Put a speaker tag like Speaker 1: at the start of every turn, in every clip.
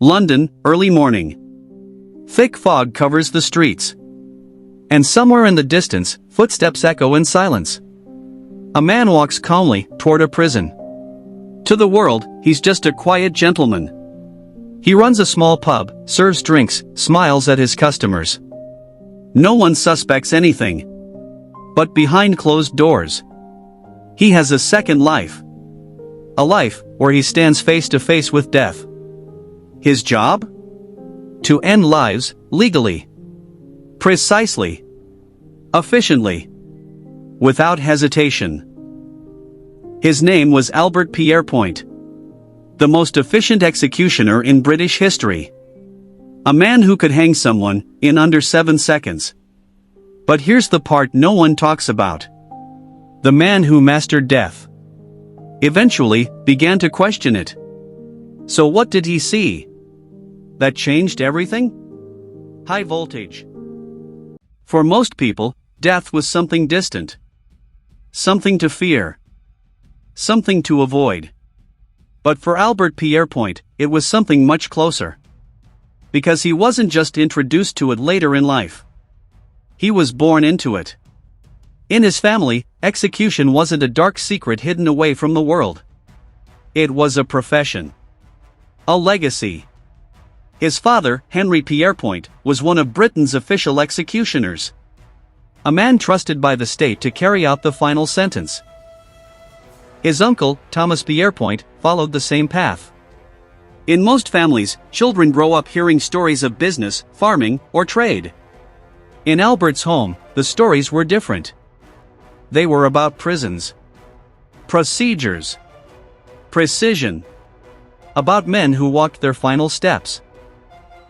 Speaker 1: London, early morning. Thick fog covers the streets. And somewhere in the distance, footsteps echo in silence. A man walks calmly toward a prison. To the world, he's just a quiet gentleman. He runs a small pub, serves drinks, smiles at his customers. No one suspects anything. But behind closed doors, he has a second life. A life where he stands face to face with death. His job? To end lives, legally. Precisely. Efficiently. Without hesitation. His name was Albert Pierrepoint. The most efficient executioner in British history. A man who could hang someone in under 7 seconds. But here's the part no one talks about. The man who mastered death eventually began to question it. So what did he see that changed everything? High voltage. For most people, death was something distant. Something to fear. Something to avoid. But for Albert Pierrepoint, it was something much closer. Because he wasn't just introduced to it later in life. He was born into it. In his family, execution wasn't a dark secret hidden away from the world. It was a profession. A legacy. His father, Henry Pierrepoint, was one of Britain's official executioners. A man trusted by the state to carry out the final sentence. His uncle, Thomas Pierrepoint, followed the same path. In most families, children grow up hearing stories of business, farming, or trade. In Albert's home, the stories were different. They were about prisons. Procedures. Precision. About men who walked their final steps.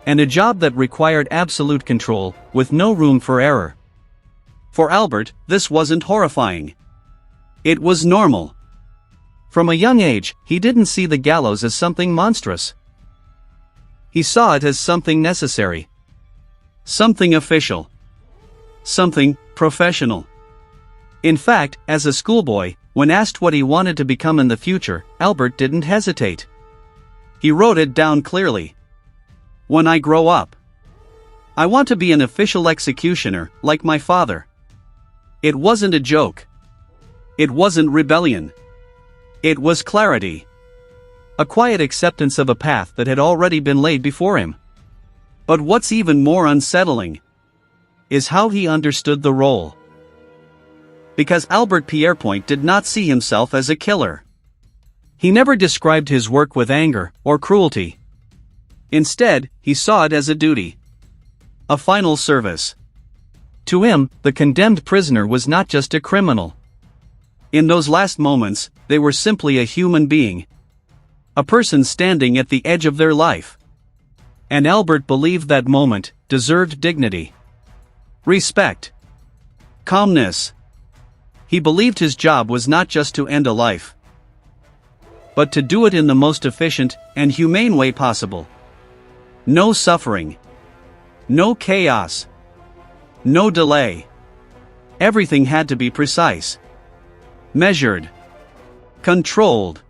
Speaker 1: And a job that required absolute control, with no room for error. For Albert, this wasn't horrifying. It was normal. From a young age, he didn't see the gallows as something monstrous. He saw it as something necessary. Something official. Something professional. In fact, as a schoolboy, when asked what he wanted to become in the future, Albert didn't hesitate. He wrote it down clearly. When I grow up, I want to be an official executioner, like my father. It wasn't a joke. It wasn't rebellion. It was clarity. A quiet acceptance of a path that had already been laid before him. But what's even more unsettling is how he understood the role. Because Albert Pierrepoint did not see himself as a killer. He never described his work with anger or cruelty. Instead, he saw it as a duty. A final service. To him, the condemned prisoner was not just a criminal. In those last moments, they were simply a human being. A person standing at the edge of their life. And Albert believed that moment deserved dignity. Respect. Calmness. He believed his job was not just to end a life, but to do it in the most efficient and humane way possible. No suffering. No chaos. No delay. Everything had to be precise. Measured. Controlled.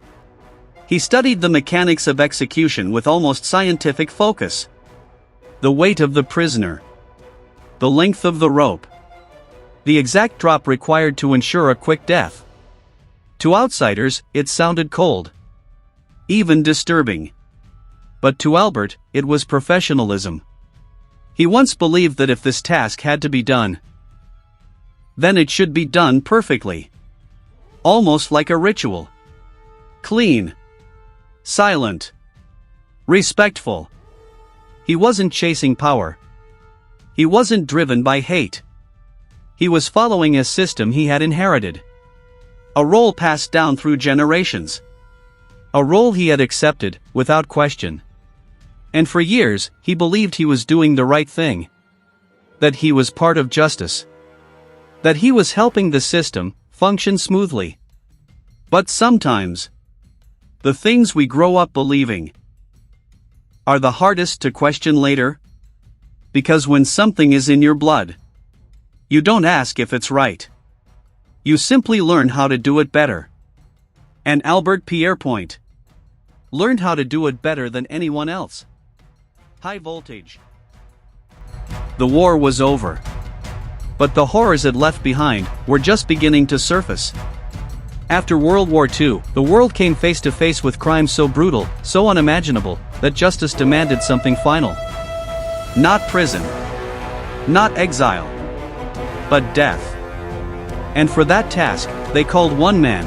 Speaker 1: He studied the mechanics of execution with almost scientific focus. The weight of the prisoner. The length of the rope. The exact drop required to ensure a quick death. To outsiders, it sounded cold. Even disturbing. But to Albert, it was professionalism. He once believed that if this task had to be done, then it should be done perfectly. Almost like a ritual. Clean. Silent. Respectful. He wasn't chasing power. He wasn't driven by hate. He was following a system he had inherited. A role passed down through generations. A role he had accepted, without question. And for years, he believed he was doing the right thing. That he was part of justice. That he was helping the system function smoothly. But sometimes, the things we grow up believing are the hardest to question later. Because when something is in your blood, you don't ask if it's right. You simply learn how to do it better. And Albert Pierrepoint learned how to do it better than anyone else. High voltage. The war was over. But the horrors it left behind were just beginning to surface. After World War II, the world came face to face with crimes so brutal, so unimaginable, that justice demanded something final. Not prison. Not exile. But death. And for that task, they called one man.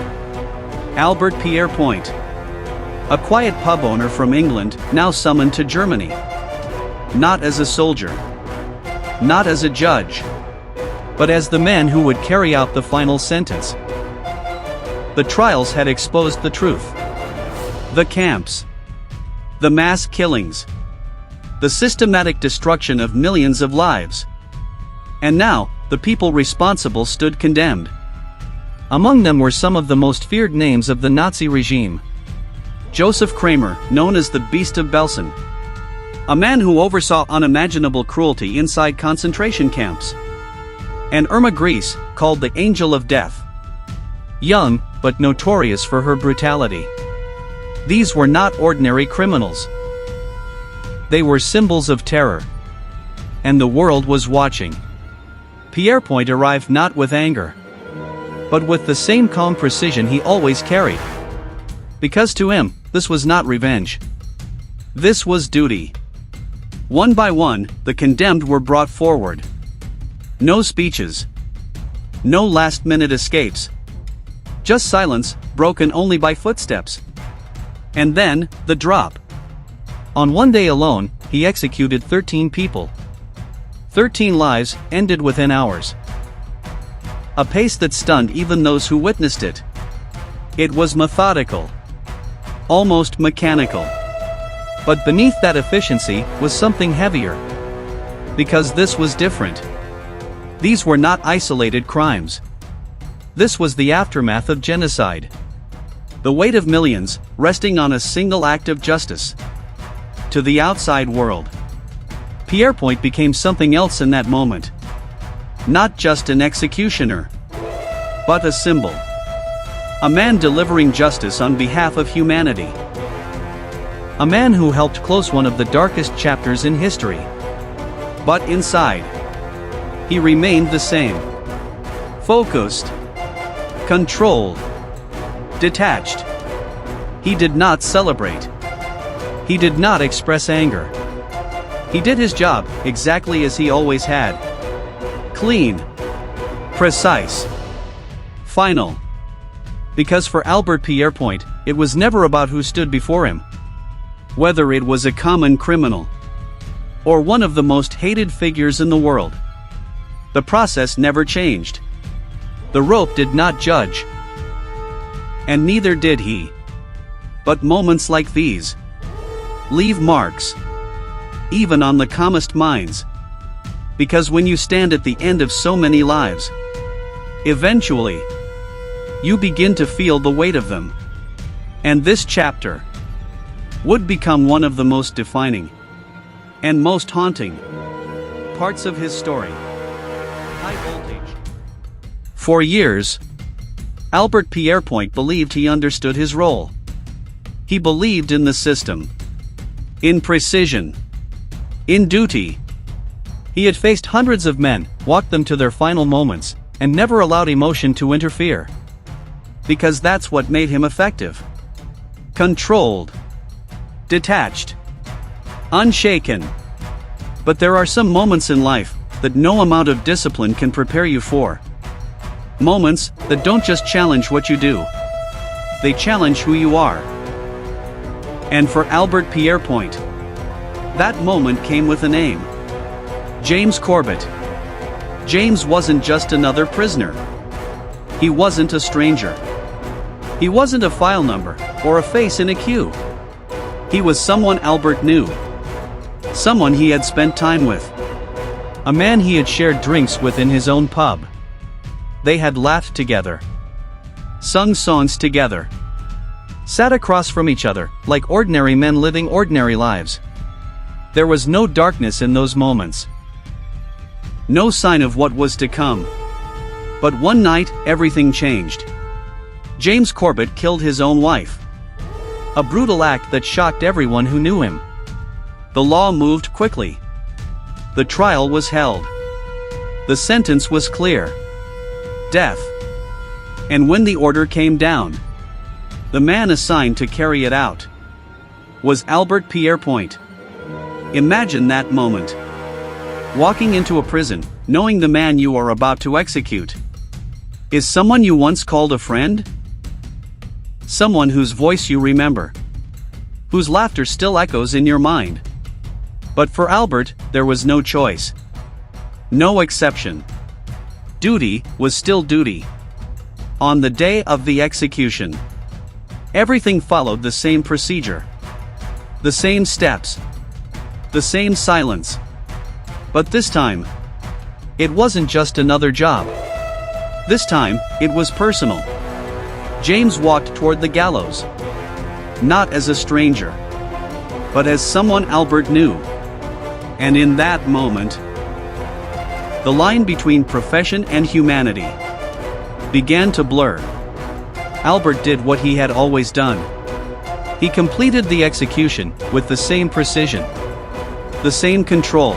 Speaker 1: Albert Pierrepoint. A quiet pub owner from England, now summoned to Germany. Not as a soldier. Not as a judge. But as the man who would carry out the final sentence. The trials had exposed the truth. The camps. The mass killings. The systematic destruction of millions of lives. And now, the people responsible stood condemned. Among them were some of the most feared names of the Nazi regime. Joseph Kramer, known as the Beast of Belsen. A man who oversaw unimaginable cruelty inside concentration camps. And Irma Gries, called the Angel of Death. Young, but notorious for her brutality. These were not ordinary criminals. They were symbols of terror. And the world was watching. Pierrepoint arrived not with anger, but with the same calm precision he always carried. Because to him, this was not revenge. This was duty. One by one, the condemned were brought forward. No speeches. No last-minute escapes. Just silence, broken only by footsteps. And then, the drop. On one day alone, he executed 13 people. 13 lives, ended within hours. A pace that stunned even those who witnessed it. It was methodical. Almost mechanical. But beneath that efficiency was something heavier. Because this was different. These were not isolated crimes. This was the aftermath of genocide. The weight of millions, resting on a single act of justice. To the outside world, Pierrepoint became something else in that moment. Not just an executioner, but a symbol. A man delivering justice on behalf of humanity. A man who helped close one of the darkest chapters in history. But inside, he remained the same. Focused. Controlled. Detached. He did not celebrate. He did not express anger. He did his job exactly as he always had. Clean. Precise. Final. Because for Albert Pierrepoint, it was never about who stood before him. Whether it was a common criminal or one of the most hated figures in the world. The process never changed. The rope did not judge. And neither did he. But moments like these leave marks, even on the calmest minds. Because when you stand at the end of so many lives, eventually, you begin to feel the weight of them. And this chapter would become one of the most defining and most haunting parts of his story. High voltage. For years, Albert Pierrepoint believed he understood his role. He believed in the system, in precision, in duty. He had faced hundreds of men, walked them to their final moments, and never allowed emotion to interfere. Because that's what made him effective. Controlled. Detached. Unshaken. But there are some moments in life that no amount of discipline can prepare you for. Moments that don't just challenge what you do. They challenge who you are. And for Albert Pierrepoint, that moment came with a name. James Corbett. James wasn't just another prisoner. He wasn't a stranger. He wasn't a file number, or a face in a queue. He was someone Albert knew. Someone he had spent time with. A man he had shared drinks with in his own pub. They had laughed together. Sung songs together. Sat across from each other, like ordinary men living ordinary lives. There was no darkness in those moments. No sign of what was to come. But one night, everything changed. James Corbett killed his own wife. A brutal act that shocked everyone who knew him. The law moved quickly. The trial was held. The sentence was clear: death. And when the order came down, the man assigned to carry it out was Albert Pierrepoint. Imagine that moment. Walking into a prison, knowing the man you are about to execute is someone you once called a friend? Someone whose voice you remember, whose laughter still echoes in your mind. But for Albert, there was no choice. No exception. Duty was still duty. On the day of the execution, everything followed the same procedure. The same steps. The same silence. But this time, it wasn't just another job. This time, it was personal. James walked toward the gallows. Not as a stranger, but as someone Albert knew. And in that moment, the line between profession and humanity began to blur. Albert did what he had always done. He completed the execution with the same precision, the same control,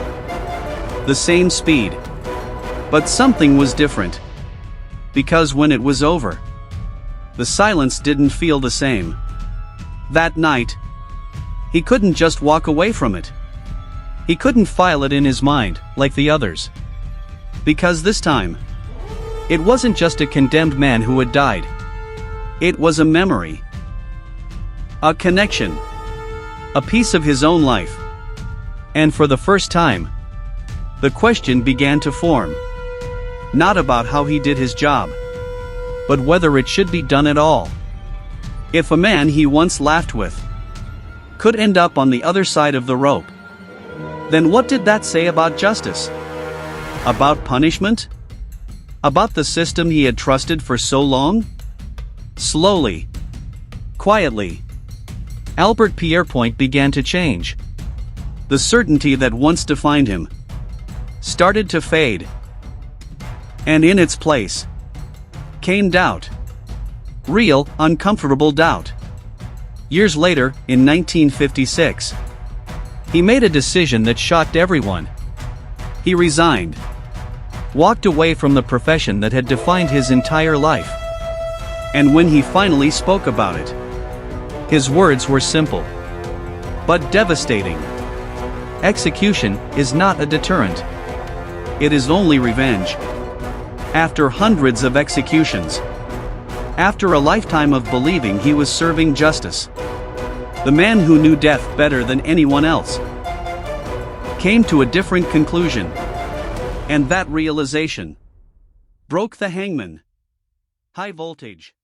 Speaker 1: the same speed. But something was different. Because when it was over, the silence didn't feel the same. That night, he couldn't just walk away from it. He couldn't file it in his mind, like the others. Because this time, it wasn't just a condemned man who had died. It was a memory. A connection. A piece of his own life. And for the first time, the question began to form. Not about how he did his job, but whether it should be done at all. If a man he once laughed with could end up on the other side of the rope, then what did that say about justice? About punishment? About the system he had trusted for so long? Slowly, quietly, Albert Pierrepoint began to change. The certainty that once defined him started to fade. And in its place came doubt. Real, uncomfortable doubt. Years later, in 1956, he made a decision that shocked everyone. He resigned. Walked away from the profession that had defined his entire life. And when he finally spoke about it, his words were simple, but devastating. Execution is not a deterrent. It is only revenge. After hundreds of executions, after a lifetime of believing he was serving justice, the man who knew death better than anyone else came to a different conclusion. And that realization broke the hangman. High voltage.